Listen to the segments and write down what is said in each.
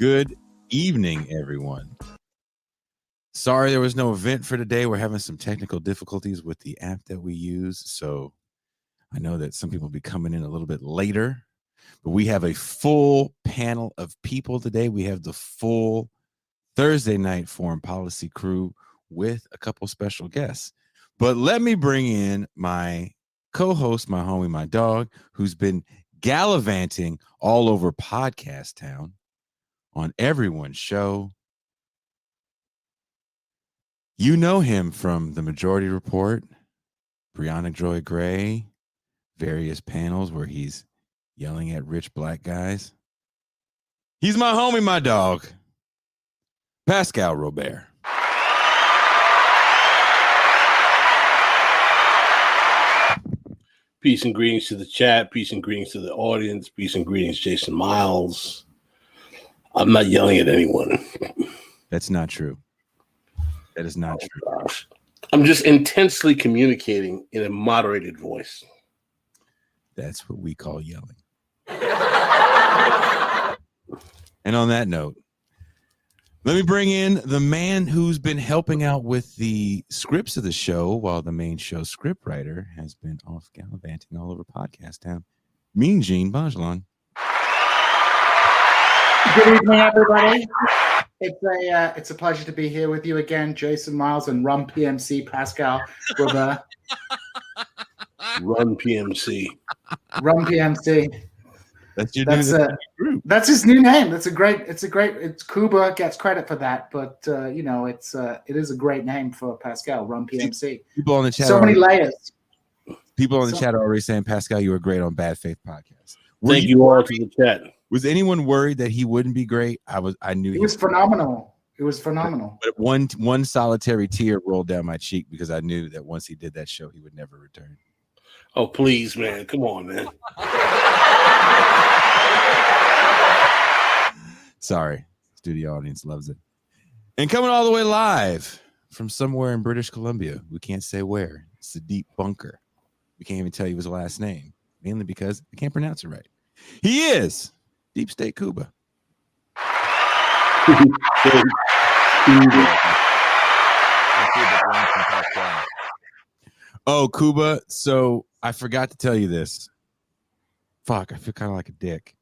Good evening, everyone. Sorry there was no event for today. We're having some technical difficulties with the app that we use, so I know that some people will be coming in a little bit later, but we have a full panel of people today. We have the full Thursday night foreign policy crew with a couple special guests. But let me bring in my co-host, my homie, my dog, who's been gallivanting all over podcast town on everyone's show. You know him from the Majority Report, Brianna Joy Gray, various panels where he's yelling at rich black guys. He's my homie, my dog, Pascal Robert. Peace and greetings to the chat. Peace and greetings to the audience. Peace and greetings, Jason Miles. I'm not yelling at anyone. That's not true. That is not true. Gosh. I'm just intensely communicating in a moderated voice. That's what we call yelling. And on that note, let me bring in the man who's been helping out with the scripts of the show while the main show scriptwriter has been off gallivanting all over podcast town. Mean Gene Bajlan. Good evening, everybody. It's a pleasure to be here with you again, Jason Miles and Run PMC Pascal Robert. Run PMC. Run PMC. That's your group. That's his new name. It's Cuba gets credit for that, but it is a great name for Pascal. Run PMC. People on the chat. So many layers. People on the chat are already saying, Pascal, you were great on Bad Faith Podcast. Thank you all to the chat. Was anyone worried that he wouldn't be great? I knew he was phenomenal. It was phenomenal. But one solitary tear rolled down my cheek because I knew that once he did that show, he would never return. Oh, please, man. Come on, man. Sorry. Studio audience loves it. And coming all the way live from somewhere in British Columbia. We can't say where. It's a deep bunker. We can't even tell you his last name, mainly because I can't pronounce it right. He is Deep State Cuba. Oh, Cuba. So I forgot to tell you this. Fuck, I feel kind of like a dick.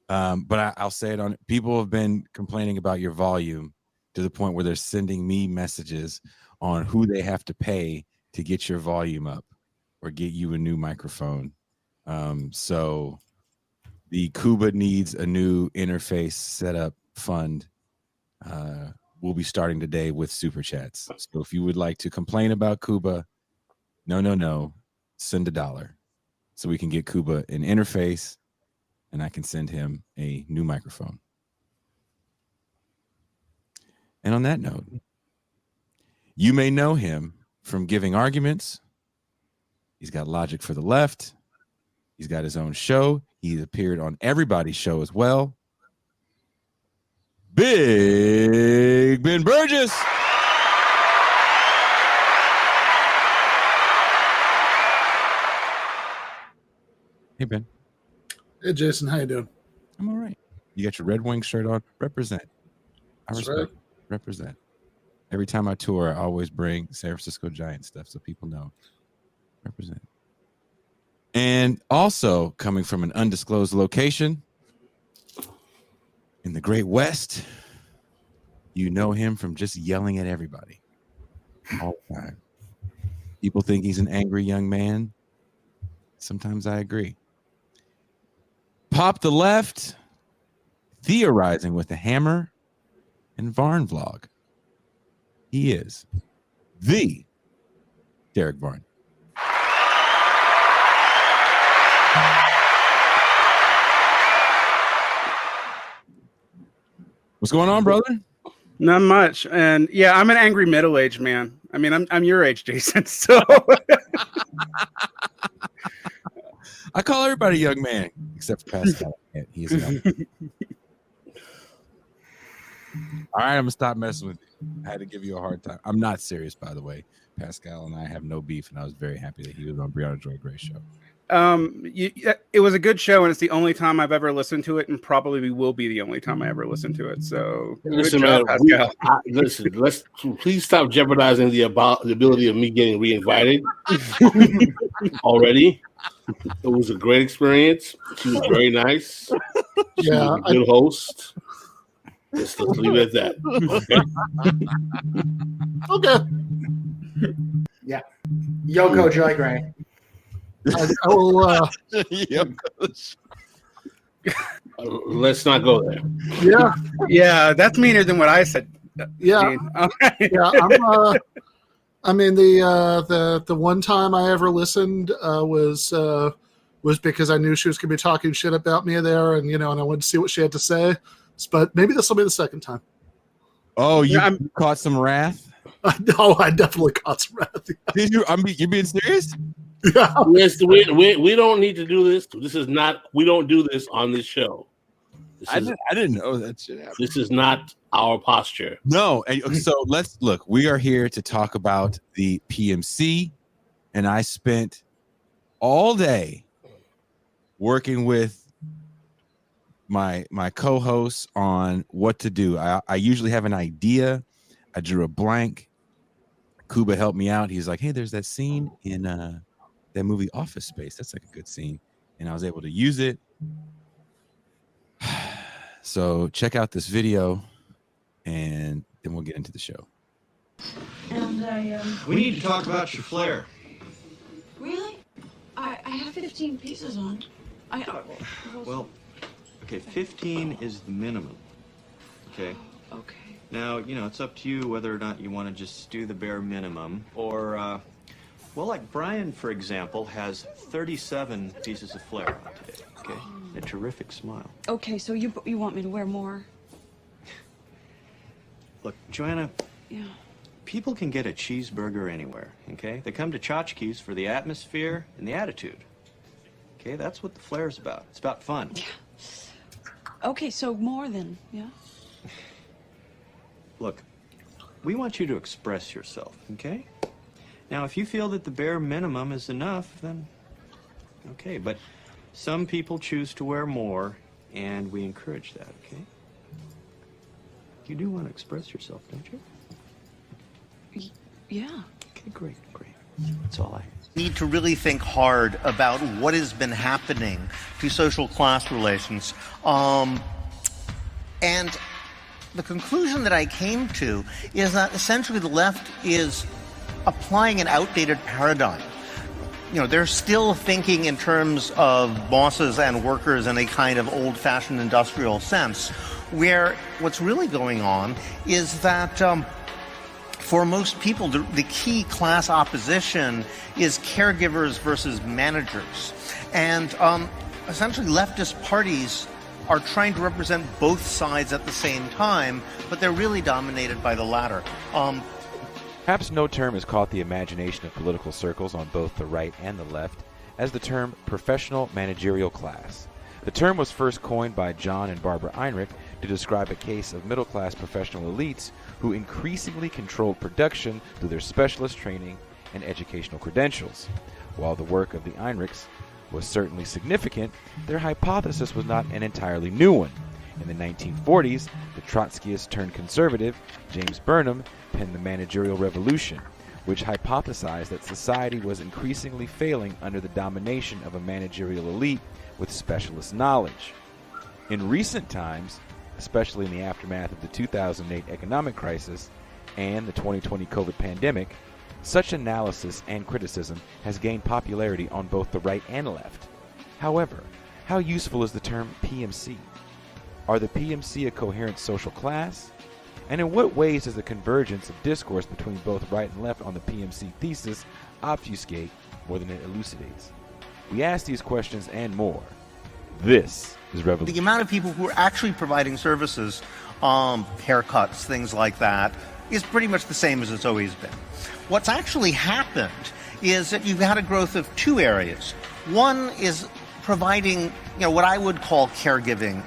But I'll say it on. People have been complaining about your volume to the point where they're sending me messages on who they have to pay to get your volume up or get you a new microphone. So the Cuba needs a new interface setup fund. We'll be starting today with super chats. So if you would like to complain about Cuba, no, send $1 so we can get Cuba an interface and I can send him a new microphone. And on that note, you may know him from giving arguments. He's got Logic for the Left. He's got his own show. He's appeared on everybody's show as well. Big Ben Burgis. Hey, Ben. Hey, Jason. How you doing? I'm all right. You got your Red Wing shirt on. Represent. I respect. Right. Represent. Every time I tour, I always bring San Francisco Giants stuff so people know. Represent. And also coming from an undisclosed location in the Great West, you know him from just yelling at everybody all the time. People think he's an angry young man. Sometimes I agree. Pop the Left, theorizing with a hammer, and Varn Vlog. He is the Deric Varn. What's going on, brother? Not much. And yeah, I'm an angry middle-aged man. I mean, I'm your age, Jason. So I call everybody young man, except for Pascal. He's young. All right, I'm gonna stop messing with you. I had to give you a hard time. I'm not serious, by the way. Pascal and I have no beef, and I was very happy that he was on Brianna Joy Gray's show. It was a good show, and it's the only time I've ever listened to it, and probably will be the only time I ever listen to it. So, Listen, good job, man, Pascal. listen. Let's please stop jeopardizing the ability of me getting reinvited already. It was a great experience. She was very nice. She was a good host. Let's leave it at that. Okay. Yeah. Yoko Joy Gray. I will. Let's not go there. Yeah. Yeah, that's meaner than what I said. Yeah. Okay. Yeah. I mean, the one time I ever listened was because I knew she was going to be talking shit about me there, and and I wanted to see what she had to say. But maybe this will be the second time. Oh, you caught some wrath? No, I definitely caught some wrath. Did you? You being serious? Yeah. Yes, we don't need to do this. This is not. We don't do this on this show. I didn't know that shit happened. This is not our posture. No. So let's look. We are here to talk about the PMC, and I spent all day working with my co-hosts on what to do. I usually have an idea. I drew a blank. Kuba helped me out. He's like, "Hey, there's that scene in that movie Office Space. That's like a good scene," and I was able to use it. So check out this video, and then we'll get into the show. And We need to talk about your flair. really? I have 15 pieces on. Well, okay, 15 is the minimum. Okay. Okay. Now, it's up to you whether or not you want to just do the bare minimum, or, well, like Brian, for example, has 37 pieces of flair on today. Okay. A terrific smile. Okay, so you want me to wear more? Look, Joanna. Yeah. People can get a cheeseburger anywhere, okay? They come to tchotchkes for the atmosphere and the attitude. Okay, that's what the flair's about. It's about fun. Yeah. Okay, so more than, yeah? Look, we want you to express yourself, okay? Now, if you feel that the bare minimum is enough, then okay, but some people choose to wear more, and we encourage that, okay? You do want to express yourself, don't you? Yeah. Okay, great. That's all I need to really think hard about what has been happening to social class relations. And the conclusion that I came to is that essentially the left is applying an outdated paradigm. They're still thinking in terms of bosses and workers in a kind of old-fashioned industrial sense, where what's really going on is that for most people, the key class opposition is caregivers versus managers. And essentially leftist parties are trying to represent both sides at the same time, but they're really dominated by the latter. Perhaps no term has caught the imagination of political circles on both the right and the left as the term professional managerial class. The term was first coined by John and Barbara Ehrenreich to describe a case of middle-class professional elites who increasingly controlled production through their specialist training and educational credentials. While the work of the Ehrenreichs was certainly significant, their hypothesis was not an entirely new one. In the 1940s, the Trotskyist-turn-conservative James Burnham penned the Managerial Revolution, which hypothesized that society was increasingly failing under the domination of a managerial elite with specialist knowledge. In recent times, especially in the aftermath of the 2008 economic crisis and the 2020 COVID pandemic, such analysis and criticism has gained popularity on both the right and left. However, how useful is the term PMC? Are the PMC a coherent social class? And in what ways does the convergence of discourse between both right and left on the PMC thesis obfuscate more than it elucidates? We ask these questions and more. This is Revolution. The amount of people who are actually providing services, haircuts, things like that, is pretty much the same as it's always been. What's actually happened is that you've had a growth of two areas. One is providing, what I would call caregiving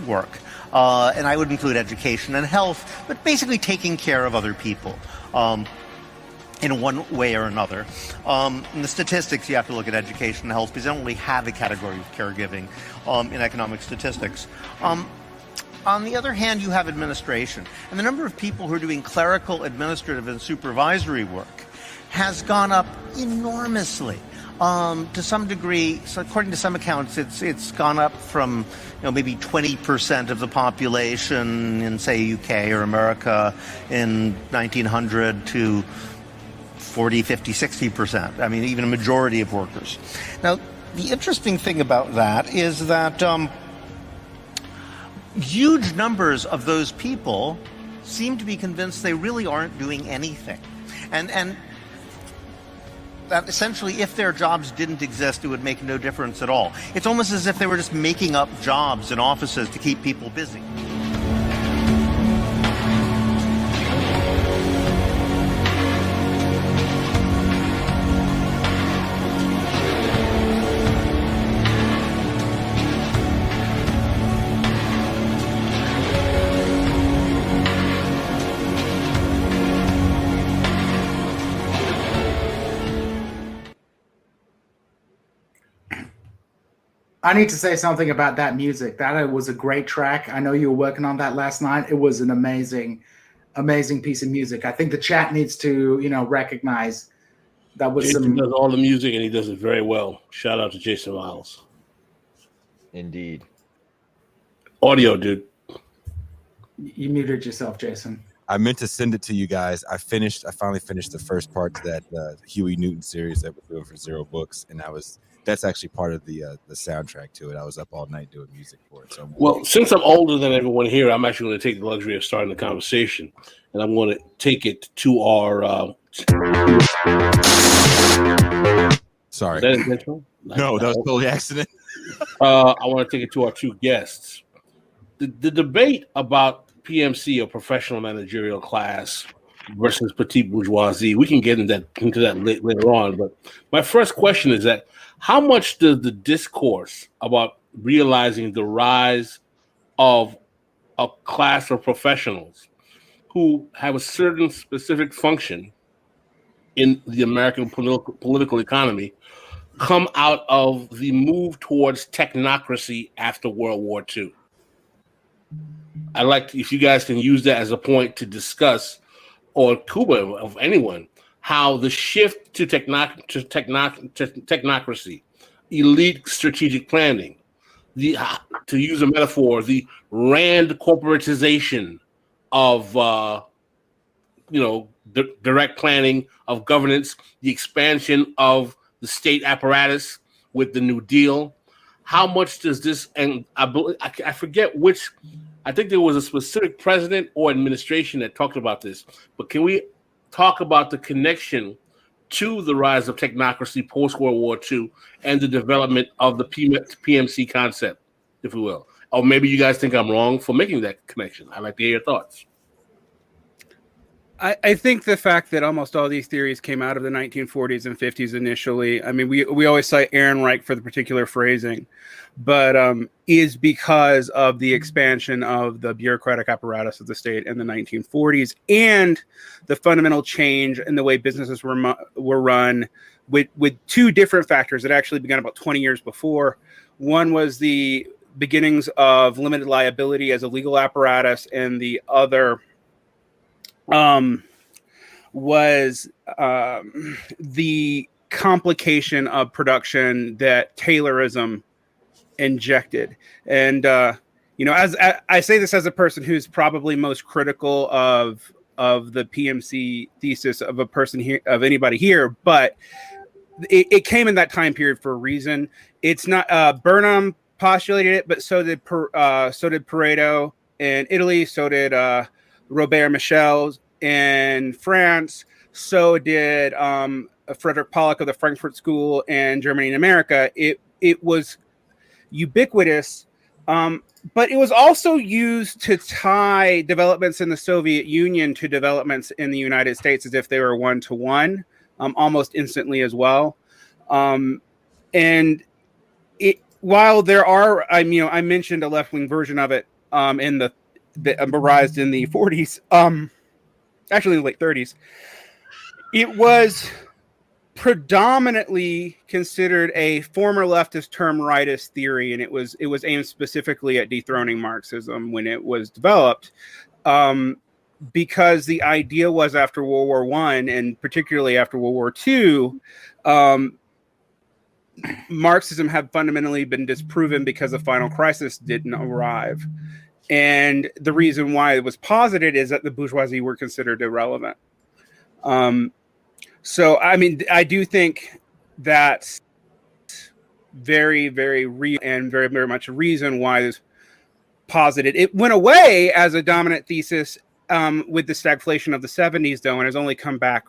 work. And I would include education and health, but basically taking care of other people. in one way or another. In the statistics, you have to look at education and health because they don't really have a category of caregiving in economic statistics. On the other hand, you have administration. And the number of people who are doing clerical, administrative, and supervisory work has gone up enormously. To some degree, so according to some accounts, it's gone up from maybe 20% of the population in, say, UK or America in 1900 to 40, 50, 60%. I mean, even a majority of workers. Now, the interesting thing about that is that huge numbers of those people seem to be convinced they really aren't doing anything. And that essentially, if their jobs didn't exist, it would make no difference at all. It's almost as if they were just making up jobs in offices to keep people busy. I need to say something about that music. That was a great track. I know you were working on that last night. It was an amazing piece of music. I think the chat needs to, recognize that was Jason does all the music and he does it very well. Shout out to Jason Miles. Indeed. Audio, dude. You muted yourself, Jason. I meant to send it to you guys. I finally finished the first part to that Huey Newton series that we're doing for Zero Books, and that's actually part of the soundtrack to it. I was up all night doing music for it. So well, since I'm older than everyone here, I'm actually going to take the luxury of starting the conversation, and I'm going to take it to our. Sorry. Is that intentional? No, that was totally accident. I want to take it to our two guests. The debate about PMC or professional managerial class versus petite bourgeoisie, we can get into that later on. But my first question is that how much does the discourse about realizing the rise of a class of professionals who have a certain specific function in the American political economy come out of the move towards technocracy after World War II? I'd like if you guys can use that as a point to discuss, or Cuba, of anyone, how the shift to technocracy, elite strategic planning, to use a metaphor, the Rand corporatization of direct planning of governance, the expansion of the state apparatus with the New Deal. How much does this, and I forget which, I think there was a specific president or administration that talked about this, but can we talk about the connection to the rise of technocracy post-World War II and the development of the PMC concept, if we will? Or maybe you guys think I'm wrong for making that connection. I'd like to hear your thoughts. I think the fact that almost all these theories came out of the 1940s and 50s initially, I mean, we always cite Ehrenreich for the particular phrasing, but is because of the expansion of the bureaucratic apparatus of the state in the 1940s and the fundamental change in the way businesses were run with two different factors that actually began about 20 years before. One was the beginnings of limited liability as a legal apparatus, and the other was the complication of production that Taylorism injected. And as I say this as a person who's probably most critical of the PMC thesis of a person here, of anybody here, but it came in that time period for a reason. It's not Burnham postulated it, but so did Pareto in Italy, so did Robert Michel in France, so did Frederick Pollock of the Frankfurt School in Germany and America. It was ubiquitous, but it was also used to tie developments in the Soviet Union to developments in the United States as if they were one-to-one, almost instantly as well. And while there are, I mentioned a left-wing version of it that arose in the 40s, actually in the late 30s. It was predominantly considered a former leftist term rightist theory, and it was aimed specifically at dethroning Marxism when it was developed, because the idea was after World War I, and particularly after World War II, Marxism had fundamentally been disproven because the final crisis didn't arrive. And the reason why it was posited is that the bourgeoisie were considered irrelevant. So, I mean, I do think that's very, very real and very, very much a reason why this posited. It went away as a dominant thesis with the stagflation of the 70s, though, and has only come back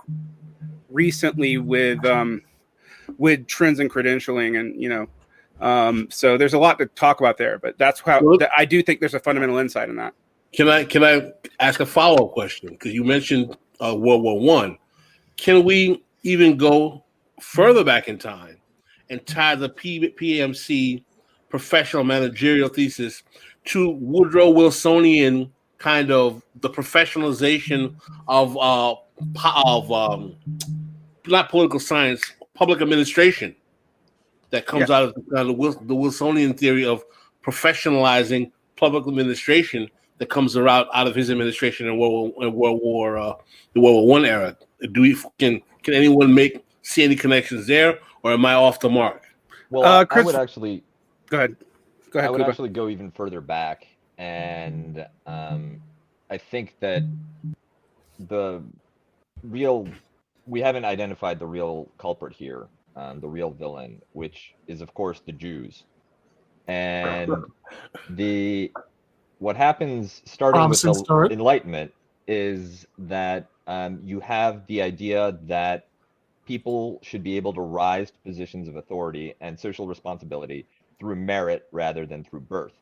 recently with trends in credentialing, and so there's a lot to talk about there. But that's how I do think there's a fundamental insight in that. Can I ask a follow-up question? Because you mentioned World War I. Can we even go further back in time and tie the PMC professional managerial thesis to Woodrow Wilsonian kind of the professionalization of not political science, public administration that comes out of the Wilsonian theory of professionalizing public administration that comes out of his administration in the World War I era. Can anyone see any connections there, or am I off the mark? Well, Chris, I would actually go ahead. I would actually go even further back, and I think that we haven't identified the real culprit here, the real villain, which is of course the Jews, and what happens starting with the Enlightenment is that you have the idea that people should be able to rise to positions of authority and social responsibility through merit rather than through birth.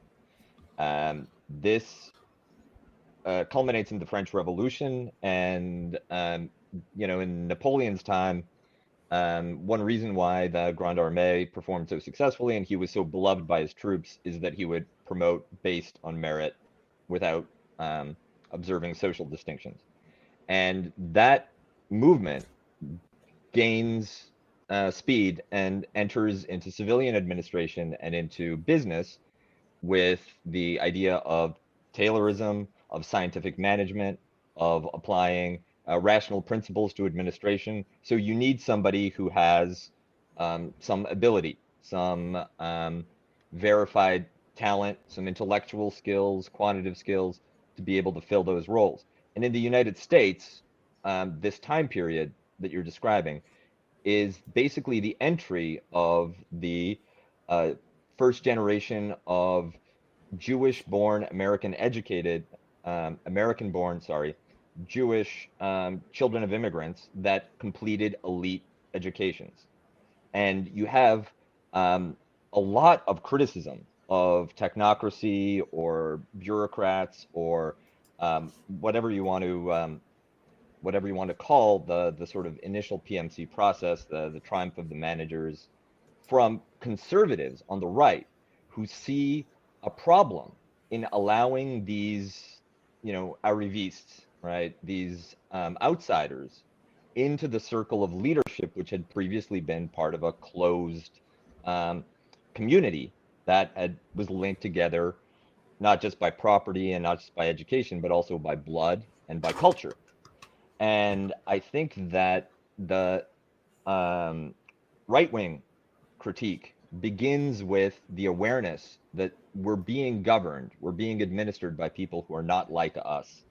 This culminates in the French Revolution, and in Napoleon's time, one reason why the Grande Armée performed so successfully and he was so beloved by his troops is that he would promote based on merit without observing social distinctions. And that movement gains speed and enters into civilian administration and into business with the idea of Taylorism, of scientific management, of applying rational principles to administration. So you need somebody who has some ability, some verified talent, some intellectual skills, quantitative skills to be able to fill those roles. And in the United States, this time period that you're describing is basically the entry of the first generation of Jewish-born, Jewish children of immigrants that completed elite educations. And you have a lot of criticism of technocracy or bureaucrats or whatever you want to call the sort of initial PMC process, the triumph of the managers, from conservatives on the right who see a problem in allowing these, arrivistes, right, these outsiders into the circle of leadership, which had previously been part of a closed community that was linked together not just by property and not just by education, but also by blood and by culture. And I think that the right-wing critique begins with the awareness that we're being governed, we're being administered by people who are not like us.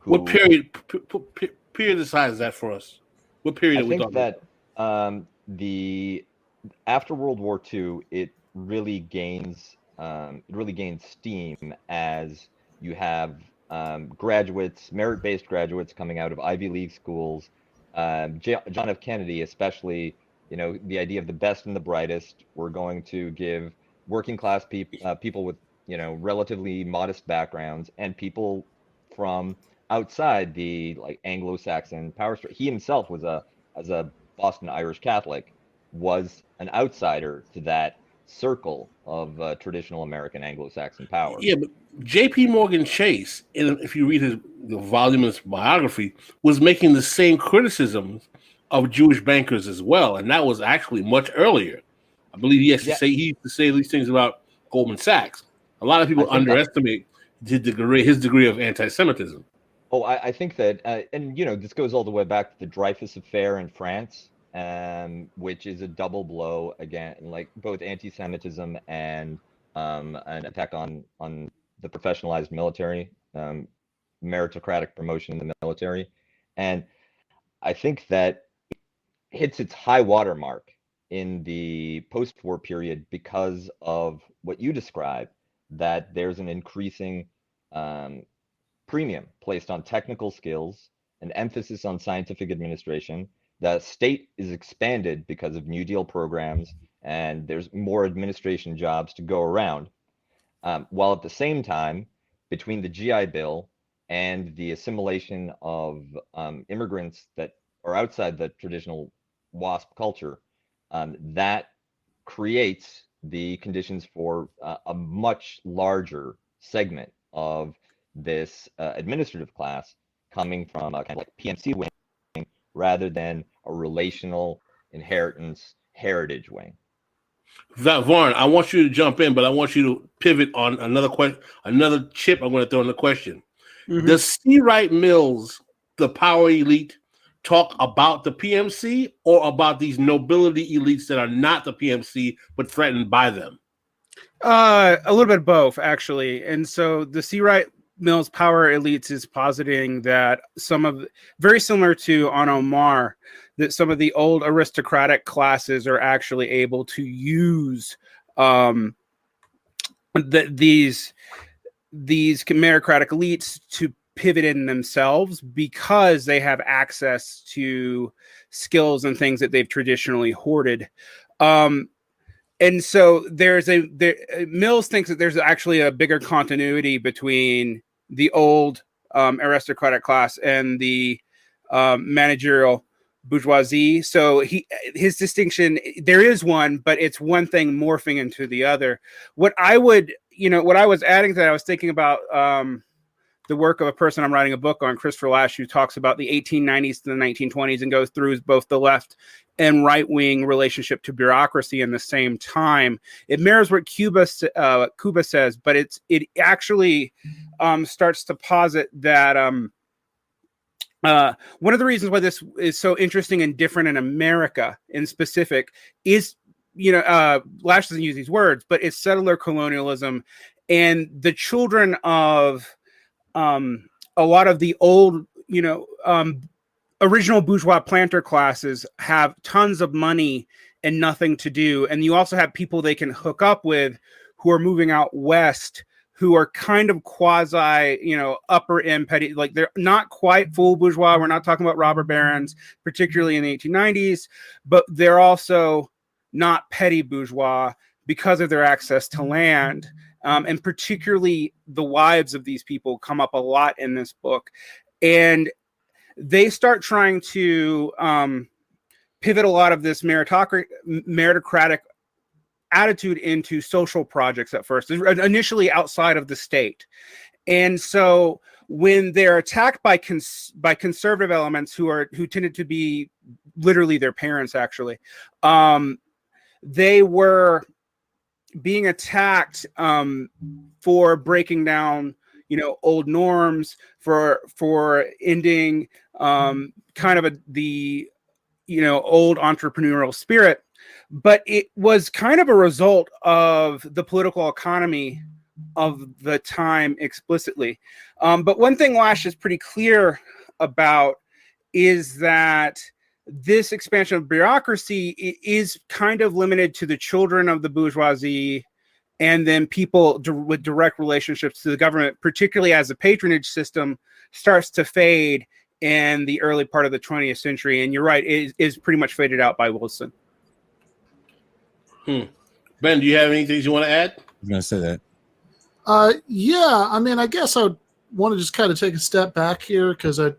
What periodicize that for us? What period are we talking about? I think that after World War II, it really gains steam as you have graduates, merit-based graduates coming out of Ivy League schools. John F. Kennedy, especially, the idea of the best and the brightest. We're going to give working class people with, relatively modest backgrounds and people from outside the Anglo-Saxon power structure. He himself was as a Boston Irish Catholic, was an outsider to that circle of traditional American Anglo-Saxon power. Yeah, but J.P. Morgan Chase, if you read his voluminous biography, was making the same criticisms of Jewish bankers as well, and that was actually much earlier. I believe he used to say these things about Goldman Sachs. A lot of people underestimate his degree of anti-Semitism. Oh, I think that, and this goes all the way back to the Dreyfus Affair in France, which is a double blow again, like both anti-Semitism and an attack on the professionalized military, meritocratic promotion in the military, and I think that it hits its high watermark in the post-war period because of what you describe, that there's an increasing premium placed on technical skills, an emphasis on scientific administration. The state is expanded because of New Deal programs, and there's more administration jobs to go around. While at the same time, between the GI Bill and the assimilation of immigrants that are outside the traditional WASP culture, that creates the conditions for a much larger segment of this administrative class coming from a kind of like PMC wing rather than a relational inheritance heritage wing. Varn, I want you to jump in, but I want you to pivot on another question, another chip I'm going to throw in the question. Mm-hmm. Does C. Wright Mills, the power elite, talk about the PMC or about these nobility elites that are not the PMC but threatened by them? A little bit of both, actually. And so the C. Wright Mills power elites is positing that very similar to on Omar, that some of the old aristocratic classes are actually able to use these meritocratic elites to pivot in themselves because they have access to skills and things that they've traditionally hoarded. And so Mills thinks that there's actually a bigger continuity between the old aristocratic class and the managerial bourgeoisie. So his distinction, there is one, but it's one thing morphing into the other. What I was adding to that, I was thinking about the work of a person I'm writing a book on, Christopher Lash, who talks about the 1890s to the 1920s and goes through both the left and right-wing relationship to bureaucracy in the same time. It mirrors what Cuba says, but it actually starts to posit that one of the reasons why this is so interesting and different in America in specific is, Lash doesn't use these words, but it's settler colonialism, and the children of a lot of the old, original bourgeois planter classes have tons of money and nothing to do. And you also have people they can hook up with who are moving out west, who are kind of quasi, upper end petty, like they're not quite full bourgeois. We're not talking about robber barons, particularly in the 1890s, but they're also not petty bourgeois because of their access to land. And particularly the wives of these people come up a lot in this book. And they start trying to pivot a lot of this meritocratic attitude into social projects at first, initially outside of the state. And so when they're attacked by conservative elements who tended to be literally their parents, actually, they were being attacked for breaking down, old norms, for ending kind of the old entrepreneurial spirit. But it was kind of a result of the political economy of the time explicitly. But one thing Lash is pretty clear about is that this expansion of bureaucracy is kind of limited to the children of the bourgeoisie and then people with direct relationships to the government, particularly as the patronage system starts to fade in the early part of the 20th century. And you're right, it is pretty much faded out by Wilson. Ben, do you have anything you want to add? I was going to say that. Yeah, I mean, I guess I want to just kind of take a step back here because I've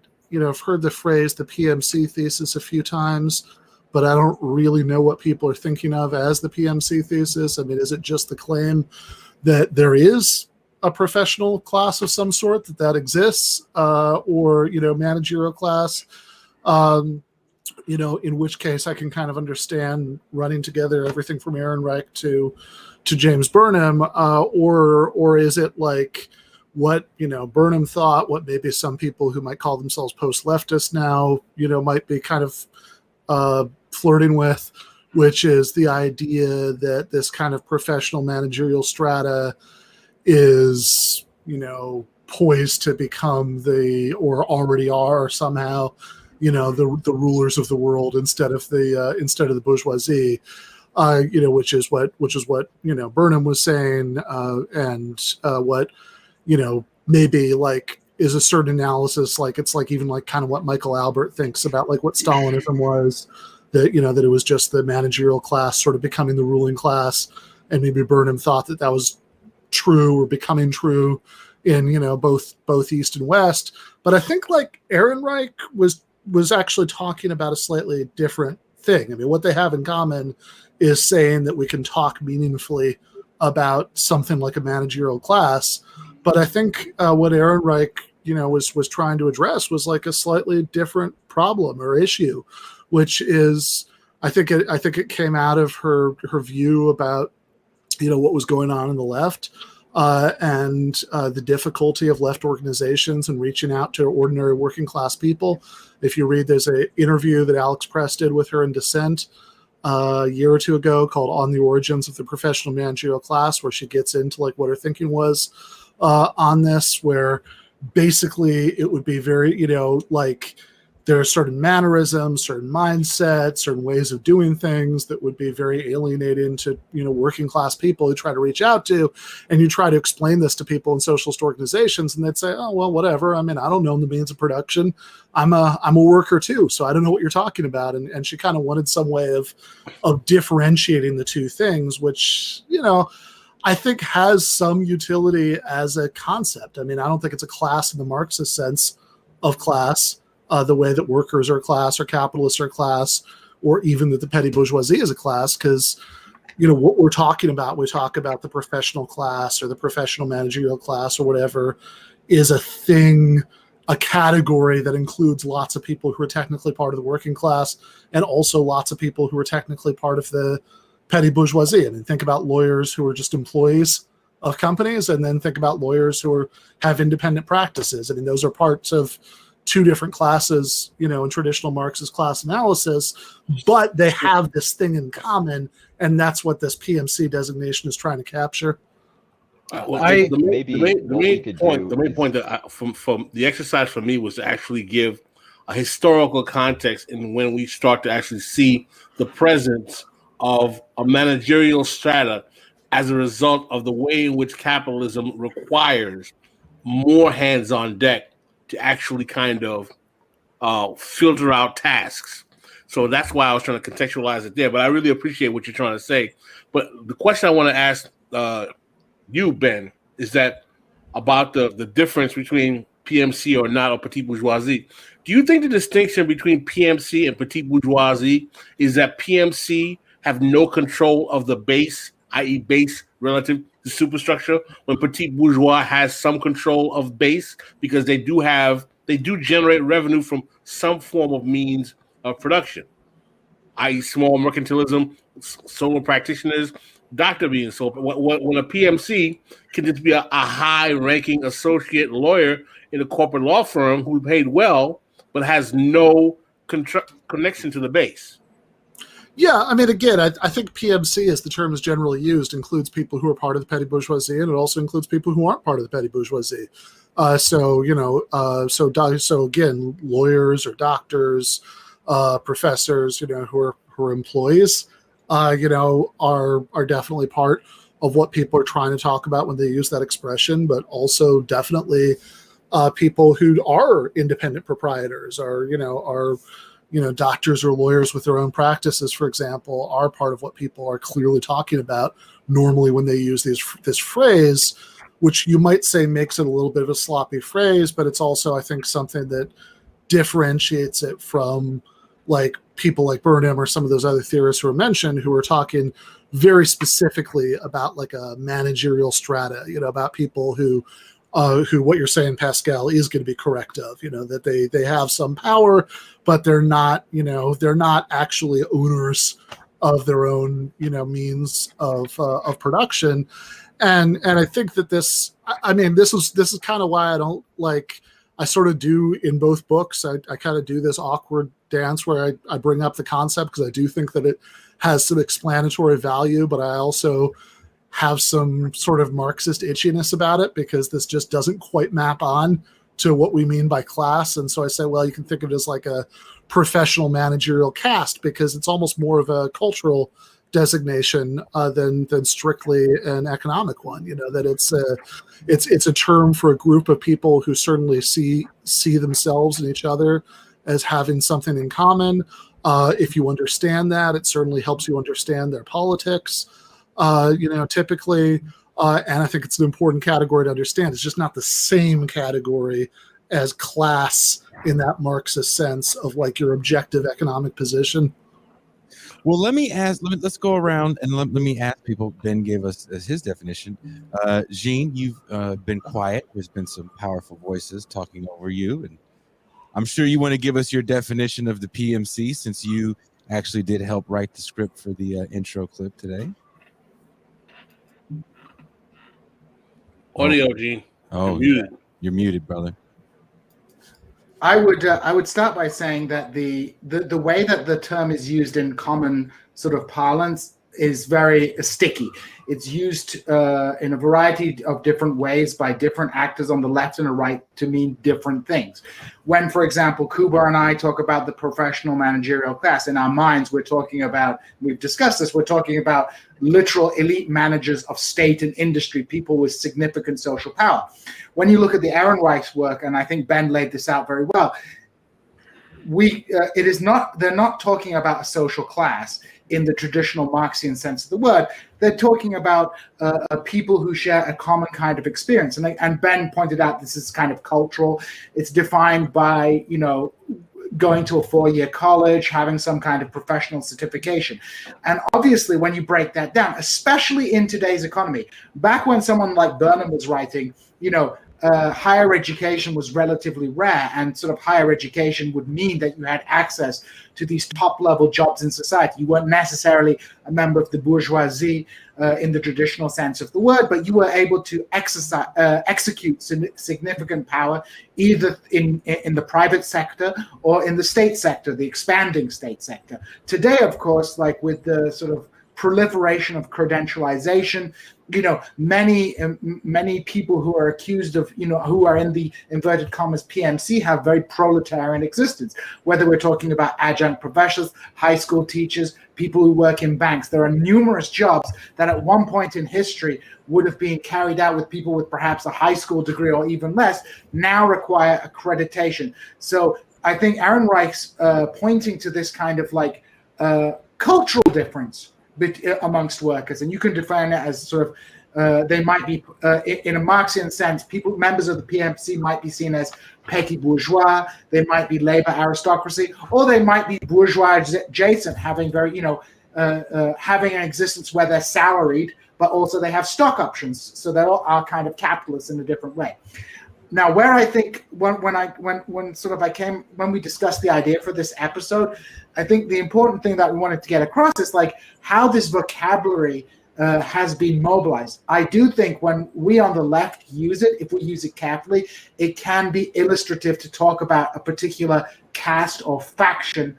heard the phrase the PMC thesis a few times, but I don't really know what people are thinking of as the PMC thesis. I mean, is it just the claim that there is a professional class of some sort that exists, or managerial class? in which case I can kind of understand running together everything from Ehrenreich to James Burnham, or is it like what Burnham thought, what maybe some people who might call themselves post-leftist now might be kind of flirting with, which is the idea that this kind of professional managerial strata is poised to become or already are somehow the rulers of the world instead of the bourgeoisie, which is what Burnham was saying, and what maybe like is a certain analysis, like it's like even like kind of what Michael Albert thinks about like what Stalinism was, that that it was just the managerial class sort of becoming the ruling class, and maybe Burnham thought that was true or becoming true in both East and West. But I think like Ehrenreich was actually talking about a slightly different thing. I mean, what they have in common is saying that we can talk meaningfully about something like a managerial class. But I think what Ehrenreich, was trying to address was like a slightly different problem or issue, which is, I think it came out of her view about, what was going on in the left, and the difficulty of left organizations and reaching out to ordinary working class people. If you read, there's an interview that Alex Press did with her in Dissent a year or two ago called "On the Origins of the Professional Managerial Class," where she gets into like what her thinking was on this, where basically it would be very, like there are certain mannerisms, certain mindsets, certain ways of doing things that would be very alienating to, working class people who try to reach out to, and you try to explain this to people in socialist organizations and they'd say, oh, well, whatever. I mean, I don't know the means of production. I'm a worker too, so I don't know what you're talking about. And she kind of wanted some way of differentiating the two things, which, I think has some utility as a concept. I mean, I don't think it's a class in the Marxist sense of class, the way that workers are a class or capitalists are a class, or even that the petty bourgeoisie is a class, because, what we're talking about, we talk about the professional class or the professional managerial class or whatever, is a thing, a category that includes lots of people who are technically part of the working class and also lots of people who are technically part of the petty bourgeoisie. I mean, think about lawyers who are just employees of companies, and then think about lawyers who have independent practices. I mean, those are parts of two different classes, in traditional Marxist class analysis, but they have this thing in common, and that's what this PMC designation is trying to capture. The main point that from the exercise for me was to actually give a historical context, and when we start to actually see the presence of a managerial strata as a result of the way in which capitalism requires more hands on deck to actually kind of filter out tasks. So that's why I was trying to contextualize it there. But I really appreciate what you're trying to say. But the question I want to ask you, Ben, is that about the difference between PMC or not, or petite bourgeoisie. Do you think the distinction between PMC and petite bourgeoisie is that PMC have no control of the base, i.e. base relative to superstructure, when petite bourgeois has some control of base because they do generate revenue from some form of means of production, i.e. small mercantilism, solo practitioners, doctor being so. When a PMC can just be a high-ranking associate lawyer in a corporate law firm who paid well but has no connection to the base. Yeah, I mean, again, I think PMC, as the term is generally used, includes people who are part of the petty bourgeoisie, and it also includes people who aren't part of the petty bourgeoisie. So again, lawyers or doctors, professors, who are employees, are definitely part of what people are trying to talk about when they use that expression, but also definitely people who are independent proprietors, are doctors or lawyers with their own practices, for example, are part of what people are clearly talking about normally when they use this phrase, which you might say makes it a little bit of a sloppy phrase, but it's also, I think, something that differentiates it from like people like Burnham or some of those other theorists who are mentioned, who are talking very specifically about like a managerial strata, about people who who what you're saying, Pascal, is going to be correct of, that they have some power, but they're not, they're not actually owners of their own, means of production. And I think that this is kind of why I don't I sort of do in both books. I kind of do this awkward dance where I bring up the concept because I do think that it has some explanatory value, but I also have some sort of Marxist itchiness about it because this just doesn't quite map on to what we mean by class. And so I say, well, you can think of it as like a professional managerial caste because it's almost more of a cultural designation than strictly an economic one. That it's a term for a group of people who certainly see themselves and each other as having something in common. If you understand that, it certainly helps you understand their politics. Typically, and I think it's an important category to understand. It's just not the same category as class in that Marxist sense of your objective economic position. Well, let's go around and let me ask people. Ben gave us his definition. Jean, you've been quiet. There's been some powerful voices talking over you, and I'm sure you want to give us your definition of the PMC since you actually did help write the script for the intro clip today. Audio, Gene. Oh, you're muted, brother. I would start by saying that the way that the term is used in common sort of parlance is very sticky. It's used in a variety of different ways by different actors on the left and the right to mean different things. When, for example, Kuba and I talk about the professional managerial class, in our minds we've discussed this, we're talking about literal elite managers of state and industry, people with significant social power. When you look at the Ehrenreich's work, and I think Ben laid this out very well, they're not talking about a social class in the traditional Marxian sense of the word. They're talking about people who share a common kind of experience. And Ben pointed out this is kind of cultural. It's defined by, going to a 4-year college, having some kind of professional certification. And obviously, when you break that down, especially in today's economy, back when someone like Burnham was writing, higher education was relatively rare, and sort of higher education would mean that you had access to these top-level jobs in society. You weren't necessarily a member of the bourgeoisie in the traditional sense of the word, but you were able to execute significant power either in the private sector or in the state sector, the expanding state sector. Today, of course, with the sort of proliferation of credentialization, many people who are accused of, who are in the inverted commas PMC have very proletarian existence, whether we're talking about adjunct professors, high school teachers, people who work in banks. There are numerous jobs that at one point in history would have been carried out with people with perhaps a high school degree or even less, now require accreditation. So I think Ehrenreich's pointing to this kind of cultural difference amongst workers, and you can define it as sort of they might be in a Marxian sense, members of the PMC might be seen as petty bourgeois, they might be labor aristocracy, or they might be bourgeois adjacent, having having an existence where they're salaried, but also they have stock options, so they are kind of capitalists in a different way. Now, where I think when we discussed the idea for this episode, I think the important thing that we wanted to get across is how this vocabulary has been mobilized. I do think when we on the left use it, if we use it carefully, it can be illustrative to talk about a particular caste or faction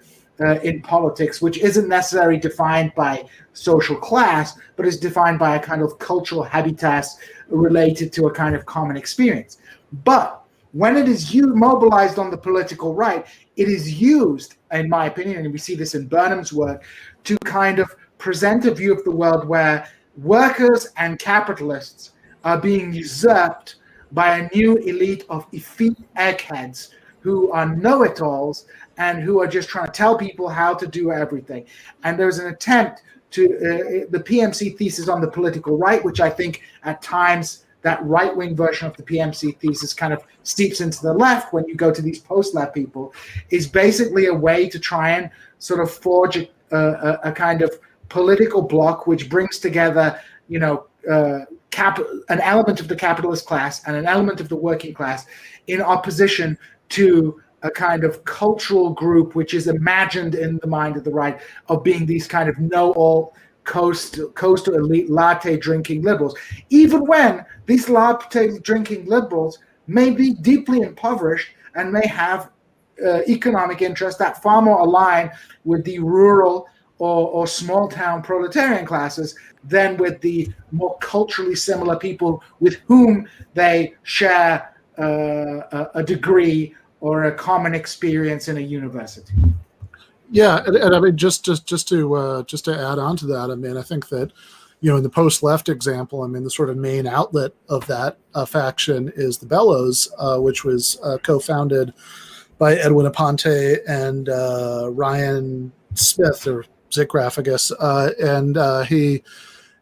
in politics, which isn't necessarily defined by social class, but is defined by a kind of cultural habitus related to a kind of common experience. But when it is mobilized on the political right, it is used, in my opinion, and we see this in Burnham's work, to kind of present a view of the world where workers and capitalists are being usurped by a new elite of effete eggheads who are know-it-alls and who are just trying to tell people how to do everything. And there's an attempt to the PMC thesis on the political right, which I think at times that right-wing version of the PMC thesis kind of steeps into the left when you go to these post-left people, is basically a way to try and sort of forge a kind of political bloc which brings together, an element of the capitalist class and an element of the working class in opposition to a kind of cultural group which is imagined in the mind of the right of being these kind of know-all coastal elite latte drinking liberals, even when these latte drinking liberals may be deeply impoverished and may have economic interests that far more align with the rural or small town proletarian classes than with the more culturally similar people with whom they share a degree or a common experience in a university. Yeah, and I mean, just to add on to that, I mean, I think that, in the post-left example, I mean, the sort of main outlet of that faction is the Bellows, which was co-founded by Edwin Aponte and Ryan Smith, or Zickraff, I guess,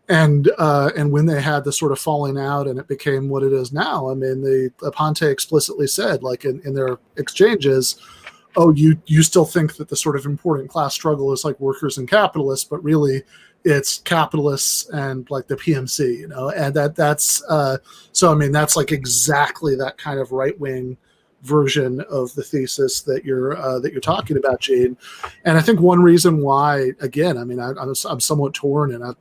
and when they had the sort of falling out and it became what it is now, I mean, the Aponte explicitly said, like in their exchanges, oh, you still think that the sort of important class struggle is like workers and capitalists, but really it's capitalists and like the PMC, and that's so I mean, that's like exactly that kind of right-wing version of the thesis that you're talking about, Gene. And I think one reason why, again, I mean, I'm somewhat torn, and I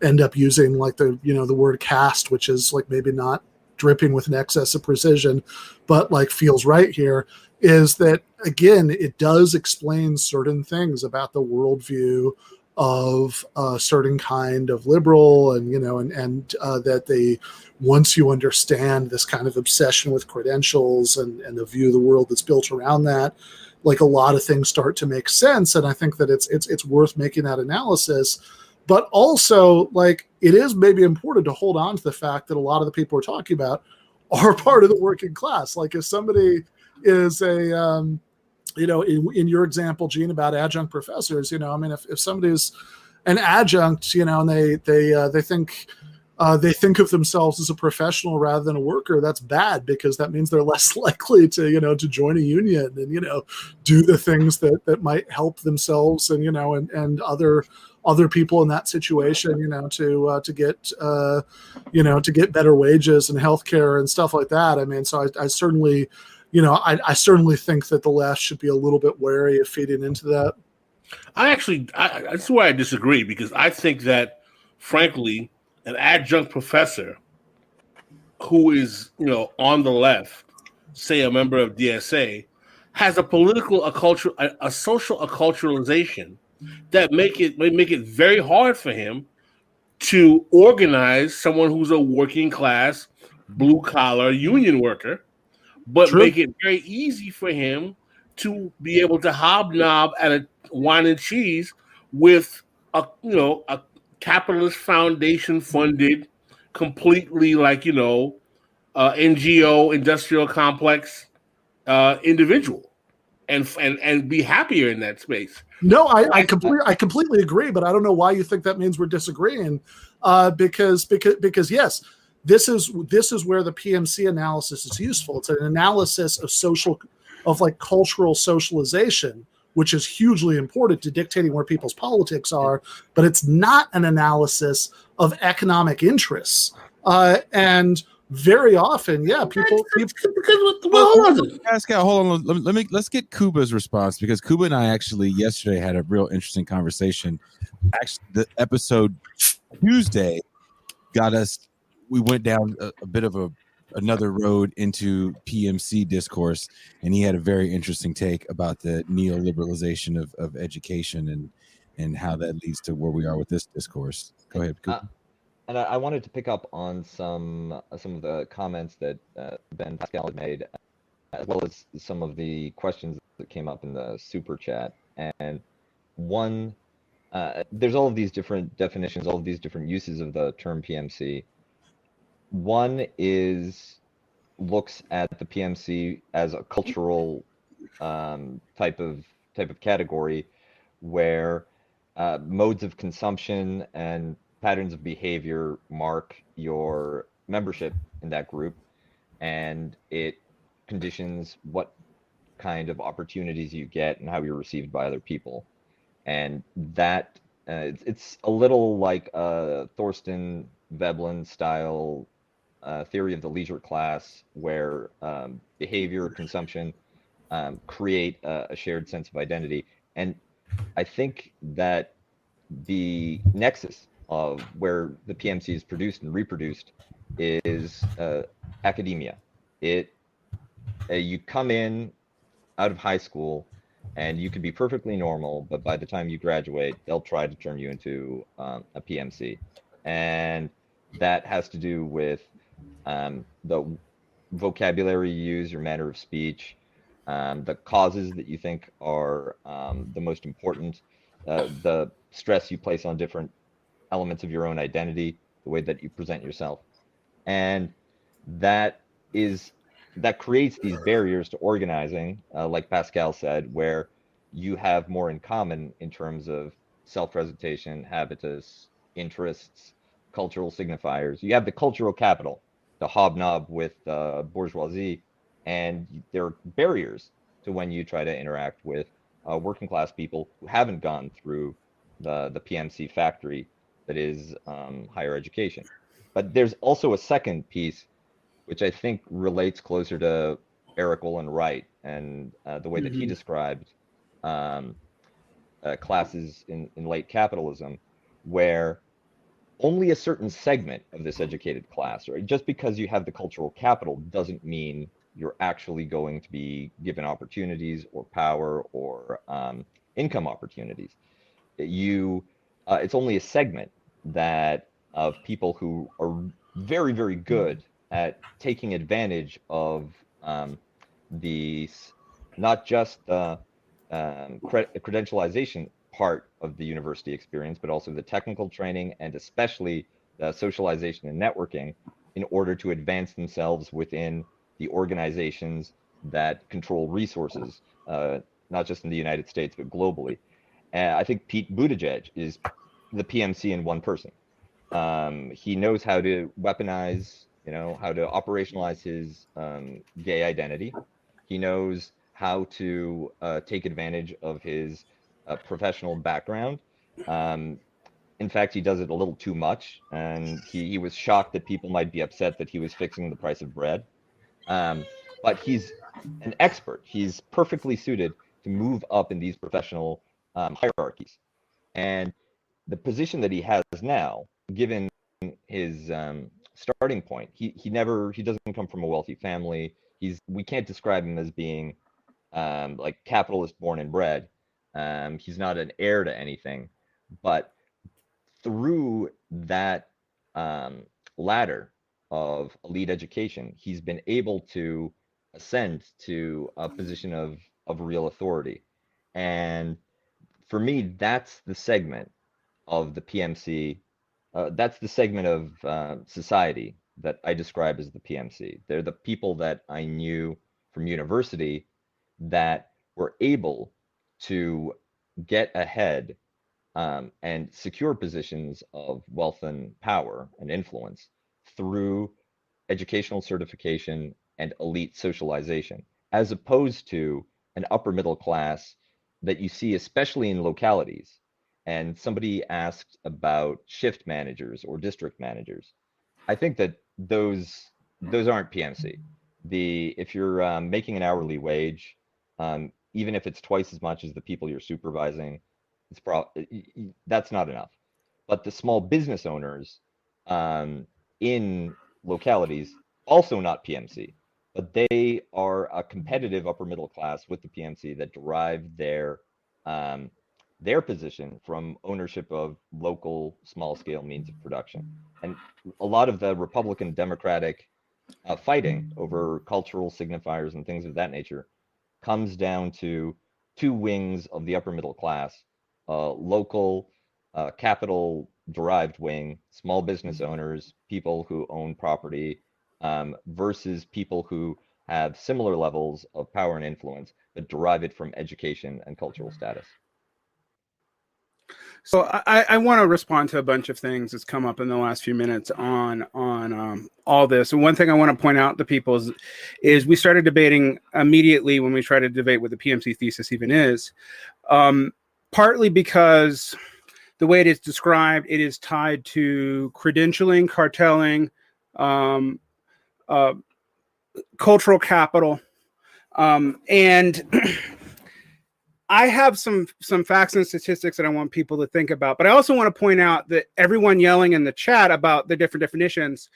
end up using like the word caste, which is like maybe not dripping with an excess of precision, but like feels right here, is that, again, it does explain certain things about the worldview of a certain kind of liberal, and that they, once you understand this kind of obsession with credentials and the view of the world that's built around that, like a lot of things start to make sense. And I think that it's worth making that analysis. But also, like, it is maybe important to hold on to the fact that a lot of the people we're talking about are part of the working class. Like, if somebody is a in your example, Gene, about adjunct professors, I mean, if somebody's an adjunct, and they think of themselves as a professional rather than a worker, that's bad, because that means they're less likely to join a union and do the things that might help themselves and other people in that situation, to get better wages and healthcare and stuff like that. I mean, so I certainly, I certainly think that the left should be a little bit wary of feeding into that. That's why I disagree, because I think that, frankly, an adjunct professor who is, on the left, say a member of DSA, has a social acculturalization that may make it very hard for him to organize someone who's a working class, blue collar union worker, but True. Make it very easy for him to be able to hobnob at a wine and cheese with a capitalist foundation funded, completely NGO industrial complex individual, and be happier in that space. No, I completely agree, but I don't know why you think that means we're disagreeing. Because yes, this is where the PMC analysis is useful. It's an analysis of cultural socialization, which is hugely important to dictating where people's politics are, but it's not an analysis of economic interests. And very often, people. Pascal, hold on. Let's get Kuba's response, because Kuba and I actually yesterday had a real interesting conversation. Actually, the episode Tuesday got us. We went down a bit of another road into PMC discourse, and he had a very interesting take about the neoliberalization of education and how that leads to where we are with this discourse. Go ahead, Kuba. And I wanted to pick up on some of the comments that Ben Pascal had made, as well as some of the questions that came up in the super chat. And one, there's all of these different definitions, all of these different uses of the term PMC. One looks at the PMC as a cultural type of category, where modes of consumption and patterns of behavior mark your membership in that group, and it conditions what kind of opportunities you get and how you're received by other people. And that it's a little like Thorstein Veblen style theory of the leisure class, where behavior, consumption create a shared sense of identity. And I think that the nexus of where the PMC is produced and reproduced is academia. You come in out of high school and you could be perfectly normal, but by the time you graduate, they'll try to turn you into a PMC. And that has to do with the vocabulary you use, your manner of speech, the causes that you think are the most important, the stress you place on different elements of your own identity, the way that you present yourself. And that creates these barriers to organizing, like Pascal said, where you have more in common in terms of self-presentation, habitus, interests, cultural signifiers. You have the cultural capital to hobnob with bourgeoisie, and there are barriers to when you try to interact with working class people who haven't gone through the PMC factory that is higher education. But there's also a second piece, which I think relates closer to Eric Olin Wright and the way that he described classes in late capitalism, where only a certain segment of this educated class, right? Just because you have the cultural capital doesn't mean you're actually going to be given opportunities or power or income opportunities. It's only a segment of people who are very, very good at taking advantage of not just the credentialization part of the university experience, but also the technical training and especially the socialization and networking in order to advance themselves within the organizations that control resources, not just in the United States, but globally. And I think Pete Buttigieg is the PMC in one person. He knows how to weaponize, how to operationalize his gay identity. He knows how to take advantage of his professional background. In fact, he does it a little too much, and he was shocked that people might be upset that he was fixing the price of bread. But he's an expert. He's perfectly suited to move up in these professional hierarchies. And the position that he has now, given his starting point, he doesn't come from a wealthy family. We can't describe him as being like capitalist born and bred. He's not an heir to anything, but through that ladder of elite education, he's been able to ascend to a position of real authority. And for me, that's the segment of the PMC. That's the segment of society that I describe as the PMC. They're the people that I knew from university that were able to get ahead and secure positions of wealth and power and influence through educational certification and elite socialization, as opposed to an upper middle class that you see especially in localities. And somebody asked about shift managers or district managers. I think that those aren't PMC. If you're making an hourly wage, even if it's twice as much as the people you're supervising, that's not enough. But the small business owners in localities, also not PMC, but they are a competitive upper middle class with the PMC that derive their position from ownership of local small scale means of production. And a lot of the Republican Democratic fighting over cultural signifiers and things of that nature comes down to two wings of the upper middle class: local capital derived wing, small business owners, people who own property, versus people who have similar levels of power and influence but derive it from education and cultural status. So I want to respond to a bunch of things that's come up in the last few minutes on all this. And one thing I want to point out to people is we started debating immediately when we tried to debate what the PMC thesis even is, partly because the way it is described, it is tied to credentialing, cartelling, cultural capital, and I have some facts and statistics that I want people to think about, but I also want to point out that everyone yelling in the chat about the different definitions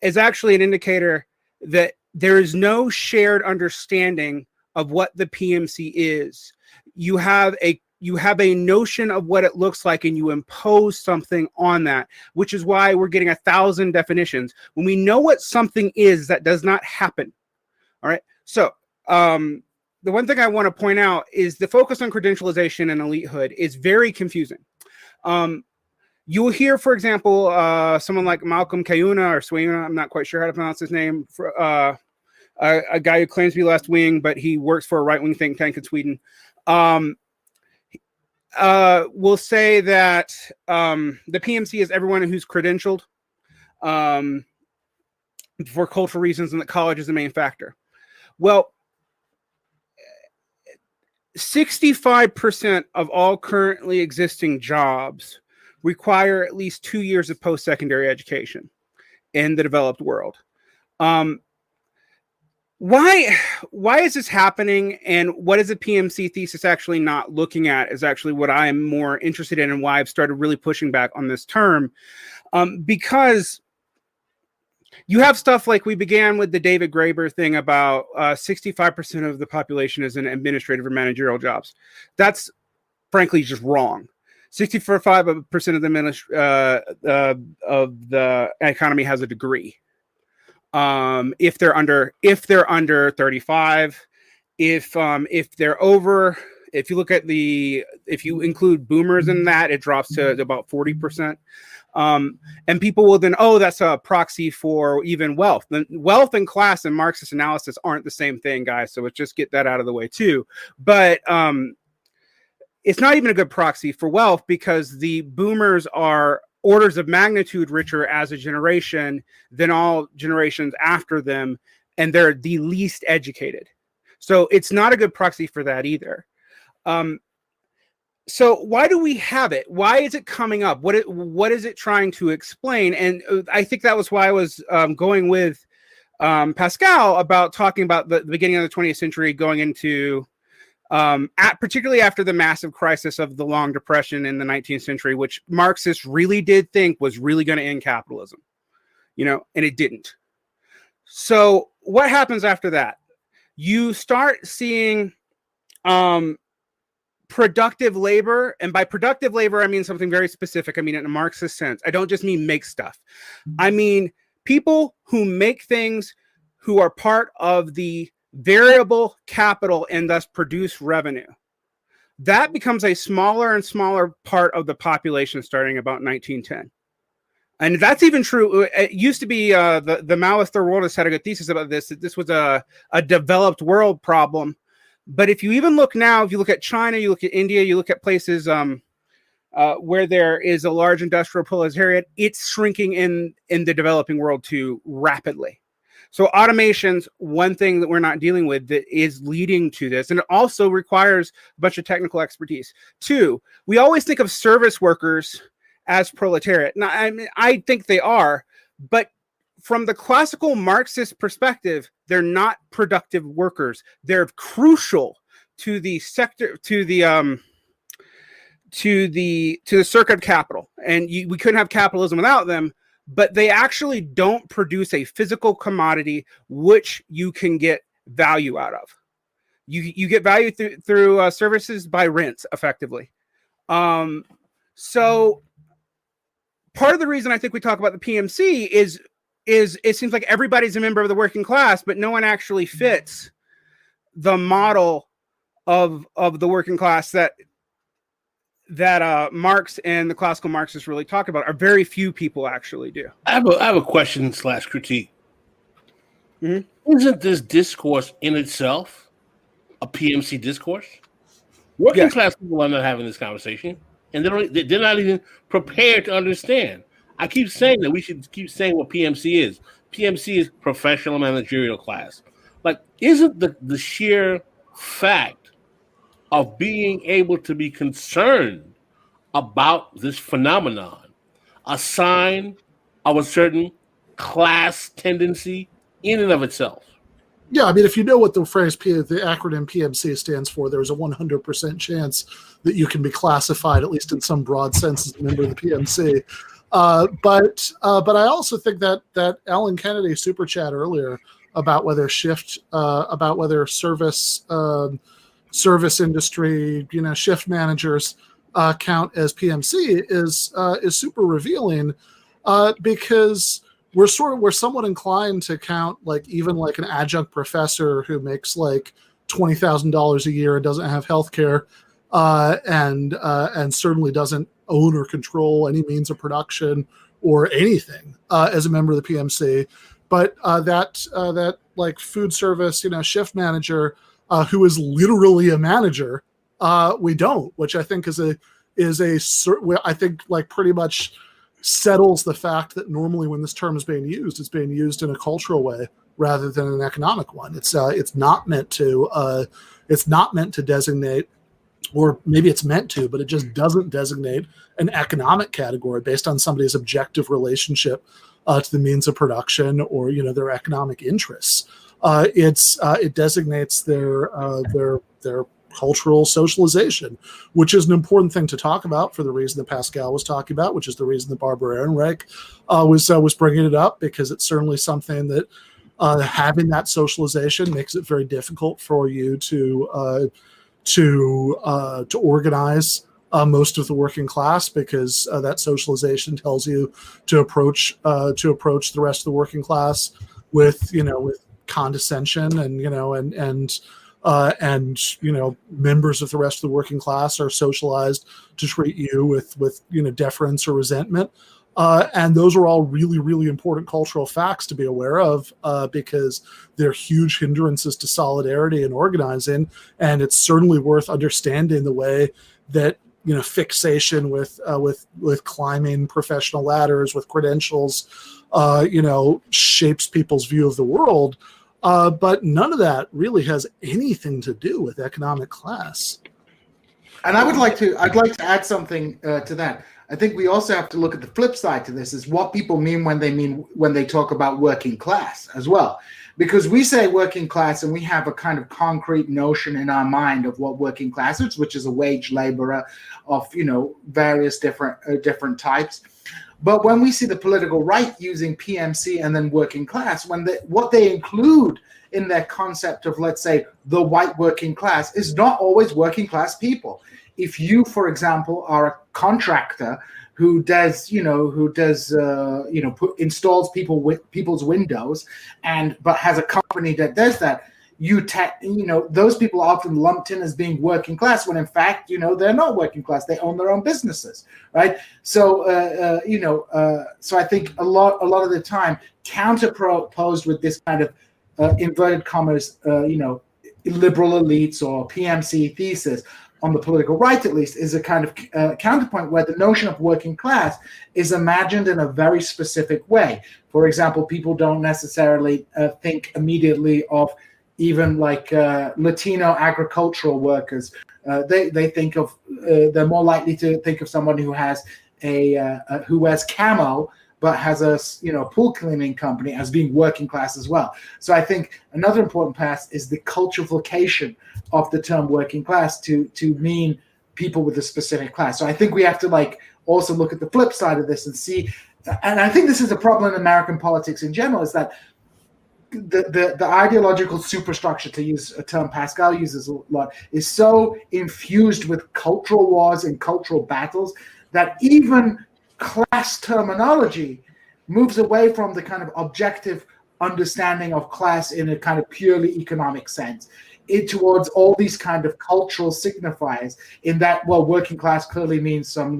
is actually an indicator that there is no shared understanding of what the PMC is. You have a notion of what it looks like, and you impose something on that, which is why we're getting 1,000 definitions. When we know what something is, that does not happen. All right. So the one thing I want to point out is the focus on credentialization and elitehood is very confusing. You will hear, for example, someone like Malcolm Kayuna or Swayuna, I'm not quite sure how to pronounce his name, a guy who claims to be left wing, but he works for a right-wing think tank in Sweden. Will say that the PMC is everyone who's credentialed for cultural reasons, and that college is the main factor. Well, 65% of all currently existing jobs require at least 2 years of post-secondary education in the developed world. Why is this happening, and what is the PMC thesis actually not looking at is actually what I am more interested in, and why I've started really pushing back on this term. Because you have stuff like we began with the David Graeber thing about 65% of the population is in administrative or managerial jobs. That's frankly just wrong. 65% of the economy has a degree. If they're under 35, if they're over, if you look at if you include boomers in that, it drops to about 40%. And people will then, that's a proxy for even wealth. Wealth and class and Marxist analysis aren't the same thing, guys. So let's just get that out of the way too. But it's not even a good proxy for wealth, because the boomers are orders of magnitude richer as a generation than all generations after them, and they're the least educated. So it's not a good proxy for that either. So why do we have it? Why is it coming up? What is it trying to explain? And I think that was why I was going with Pascal about talking about the beginning of the 20th century going into particularly after the massive crisis of the Long Depression in the 19th century, which Marxists really did think was really going to end capitalism, and it didn't. So what happens after that? You start seeing productive labor, and by productive labor, I mean something very specific. I mean it in a Marxist sense. I don't just mean make stuff. I mean people who make things, who are part of the variable capital and thus produce revenue. That becomes a smaller and smaller part of the population starting about 1910. And that's even true. It used to be the Maoist third worldists had a good thesis about this, that this was a developed world problem. But if you even look now, if you look at China, you look at India, you look at places where there is a large industrial proletariat, it's shrinking in the developing world too rapidly. So automation's one thing that we're not dealing with that is leading to this. And it also requires a bunch of technical expertise. 2, we always think of service workers as proletariat. Now, I think they are, but from the classical Marxist perspective, they're not productive workers. They're crucial to the sector, to the circuit of capital. And we couldn't have capitalism without them. But they actually don't produce a physical commodity which you can get value out of. You get value through services by rents, effectively. So part of the reason I think we talk about the PMC is it seems like everybody's a member of the working class, but no one actually fits the model of the working class that Marx and the classical Marxists really talk about. Are very few people actually do. I have a question / critique. Mm-hmm. Isn't this discourse in itself a PMC discourse? Working class people are not having this conversation, and they're not even prepared to understand. I keep saying that we should keep saying what PMC is. PMC is professional managerial class. Like, isn't the sheer fact of being able to be concerned about this phenomenon a sign of a certain class tendency in and of itself? Yeah, I mean, if you know what the acronym PMC stands for, there's a 100% chance that you can be classified, at least in some broad sense, as a member of the PMC. But I also think that Alan Kennedy super chat earlier about whether service industry, shift managers count as PMC is super revealing, because we're somewhat inclined to count even an adjunct professor who makes $20,000 a year and doesn't have health care, and certainly doesn't own or control any means of production or anything as a member of the PMC. But that food service, shift manager who is literally a manager, we don't, which I think I think pretty much settles the fact that normally when this term is being used, it's being used in a cultural way rather than an economic one. It's not meant to designate, or maybe it's meant to, but it just doesn't designate an economic category based on somebody's objective relationship to the means of production or their economic interests. It designates their cultural socialization, which is an important thing to talk about for the reason that Pascal was talking about, which is the reason that Barbara Ehrenreich was bringing it up, because it's certainly something that having that socialization makes it very difficult for you to organize most of the working class, because that socialization tells you to approach the rest of the working class with condescension, and members of the rest of the working class are socialized to treat you with deference or resentment. And those are all really, really important cultural facts to be aware of, because they're huge hindrances to solidarity and organizing. And it's certainly worth understanding the way that fixation with climbing professional ladders with credentials, shapes people's view of the world. But none of that really has anything to do with economic class. And I'd like to add something to that. I think we also have to look at the flip side to this, is what people mean when they talk about working class as well. Because we say working class and we have a kind of concrete notion in our mind of what working class is, which is a wage laborer of various different types. But when we see the political right using PMC and then working class, what they include in their concept of, let's say, the white working class is not always working class people. If you, for example, are a contractor who installs people's windows but has a company that does that, those people are often lumped in as being working class, when in fact, they're not working class. They own their own businesses, right? So, so I think a lot of the time, counterposed with this kind of inverted commas, liberal elites or PMC thesis on the political right, at least, is a kind of counterpoint where the notion of working class is imagined in a very specific way. For example, people don't necessarily think immediately of even Latino agricultural workers. They think of they're more likely to think of someone who has who wears camo but has a pool cleaning company as being working class as well. So I think another important pass is the culturification of the term working class to mean people with a specific class. So I think we have to also look at the flip side of this and see, and I think this is a problem in American politics in general, is that the ideological superstructure, to use a term Pascal uses a lot, is so infused with cultural wars and cultural battles that even class terminology moves away from the kind of objective understanding of class in a kind of purely economic sense, towards all these kind of cultural signifiers, in that, well, working class clearly means some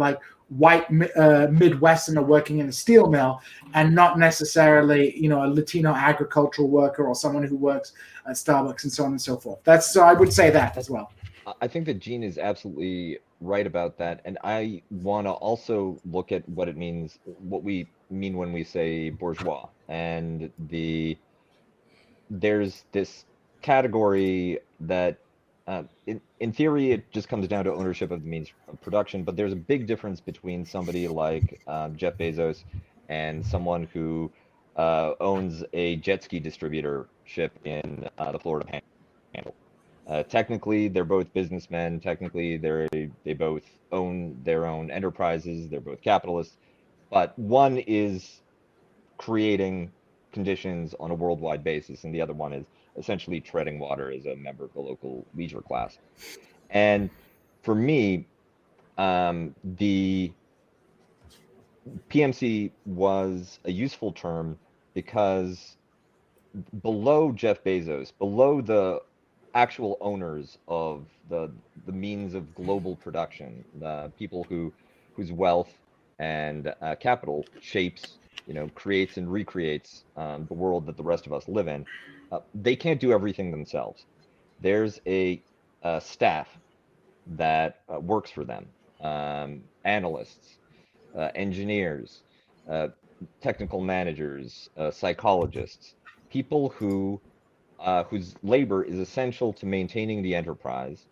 white Midwesterner working in a steel mill, and not necessarily a Latino agricultural worker or someone who works at Starbucks and so on and so forth. So I would say that as well. I think that Gene is absolutely right about that, and I want to also look at what we mean when we say bourgeois, and there's this category that in theory, it just comes down to ownership of the means of production. But there's a big difference between somebody like Jeff Bezos and someone who owns a jet ski distributorship in the Florida Panhandle. Technically, they're both businessmen. Technically, they both own their own enterprises. They're both capitalists. But one is creating conditions on a worldwide basis, and the other one is essentially treading water as a member of the local leisure class. And for me, the PMC was a useful term because below Jeff Bezos, below the actual owners of the means of global production, the people whose wealth and capital shapes, creates and recreates the world that the rest of us live in, they can't do everything themselves. There's a staff that works for them, analysts, engineers, technical managers, psychologists, people whose labor is essential to maintaining the enterprise,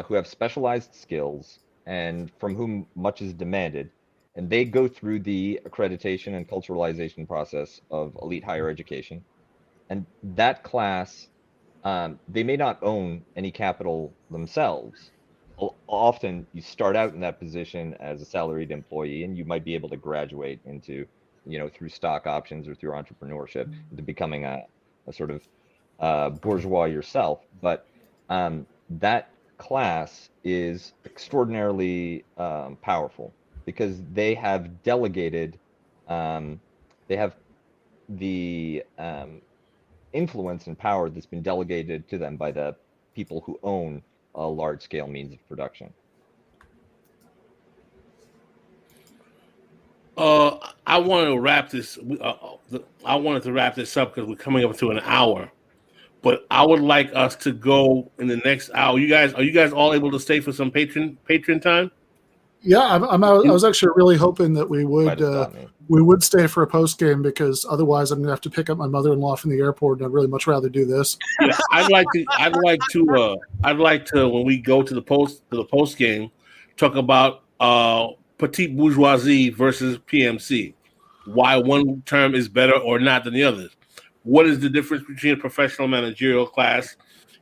who have specialized skills and from whom much is demanded. And they go through the accreditation and culturalization process of elite higher education. And that class, they may not own any capital themselves. Often you start out in that position as a salaried employee, and you might be able to graduate into, through stock options or through entrepreneurship, into becoming a sort of bourgeois yourself. But that class is extraordinarily powerful because they have delegated, they have the influence and power that's been delegated to them by the people who own a large-scale means of production. I want to wrap this. I wanted to wrap this up because we're coming up to an hour. But I would like us to go in the next hour. Are you guys all able to stay for some patron time? Yeah, I was actually really hoping that we would stay for a post game, because otherwise I'm gonna have to pick up my mother-in-law from the airport, and I'd really much rather do this. Yeah, I'd like to when we go to the post game, talk about petite bourgeoisie versus PMC. Why one term is better or not than the others. What is the difference between a professional managerial class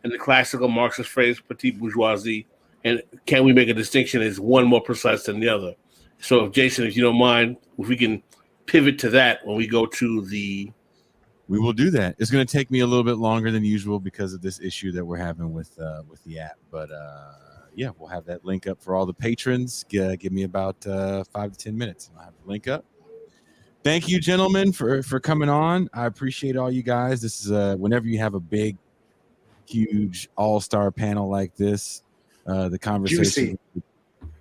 and the classical Marxist phrase petite bourgeoisie? And can we make a distinction? Is one more precise than the other? So, Jason, if you don't mind, if we can pivot to that when we go to the... We will do that. It's going to take me a little bit longer than usual because of this issue that we're having with the app. But, yeah, we'll have that link up for all the patrons. Give me about 5 to 10 minutes, and I'll have the link up. Thank you, gentlemen, for coming on. I appreciate all you guys. This is whenever you have a big, huge all-star panel like this, the conversation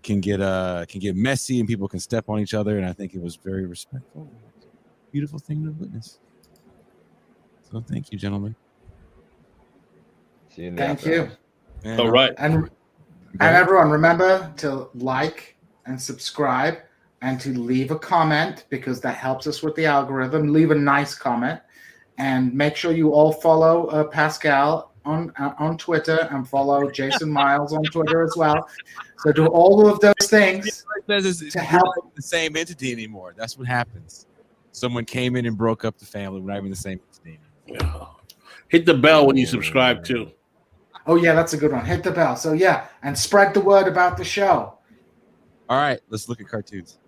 can get messy and people can step on each other, and I think it was very respectful. Beautiful thing to witness. So thank you, gentlemen. See you. Thank you. And, all right. And everyone, remember to like and subscribe and to leave a comment, because that helps us with the algorithm. Leave a nice comment, and make sure you all follow Pascal on Twitter, and follow Jason Miles on Twitter as well. So do all of those things to help. The same entity anymore. That's what happens. Someone came in and broke up the family. We're not even the same entity anymore. Hit the bell when you subscribe too. Oh yeah, that's a good one. Hit the bell. So yeah, and spread the word about the show. All right, let's look at cartoons.